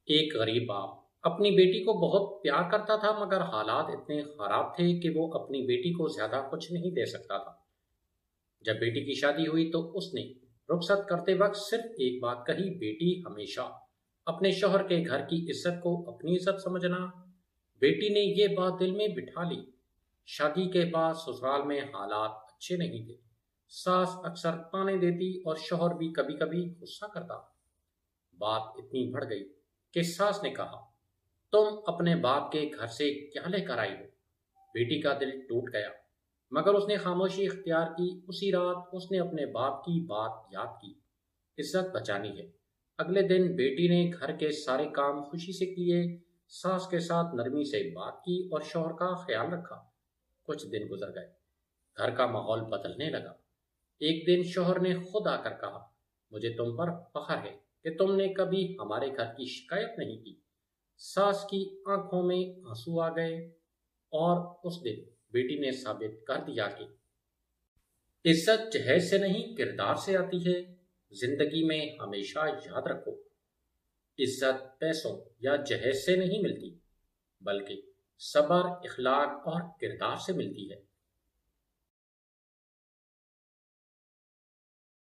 ایک غریب باپ اپنی بیٹی کو بہت پیار کرتا تھا، مگر حالات اتنے خراب تھے کہ وہ اپنی بیٹی کو زیادہ کچھ نہیں دے سکتا تھا۔ جب بیٹی کی شادی ہوئی تو اس نے رخصت کرتے وقت صرف ایک بات کہی: بیٹی، ہمیشہ اپنے شوہر کے گھر کی عزت کو اپنی عزت سمجھنا۔ بیٹی نے یہ بات دل میں بٹھا لی۔ شادی کے بعد سسرال میں حالات اچھے نہیں تھے۔ ساس اکثر تانے دیتی اور شوہر بھی کبھی کبھی غصہ کرتا۔ بات اتنی بڑھ گئی کہ ساس نے کہا: تم اپنے باپ کے گھر سے کیا لے کر آئی ہو؟ بیٹی کا دل ٹوٹ گیا، مگر اس نے خاموشی اختیار کی۔ اسی رات اس نے اپنے باپ کی بات یاد کی: عزت بچانی ہے۔ اگلے دن بیٹی نے گھر کے سارے کام خوشی سے کیے، ساس کے ساتھ نرمی سے بات کی اور شوہر کا خیال رکھا۔ کچھ دن گزر گئے، گھر کا ماحول بدلنے لگا۔ ایک دن شوہر نے خود آ کر کہا: مجھے تم پر فخر ہے کہ تم نے کبھی ہمارے گھر کی شکایت نہیں کی۔ ساس کی آنکھوں میں آنسو آ گئے، اور اس دن بیٹی نے ثابت کر دیا کہ عزت جہیز سے نہیں، کردار سے آتی ہے۔ زندگی میں ہمیشہ یاد رکھو، عزت پیسوں یا جہیز سے نہیں ملتی، بلکہ صبر، اخلاق اور کردار سے ملتی ہے۔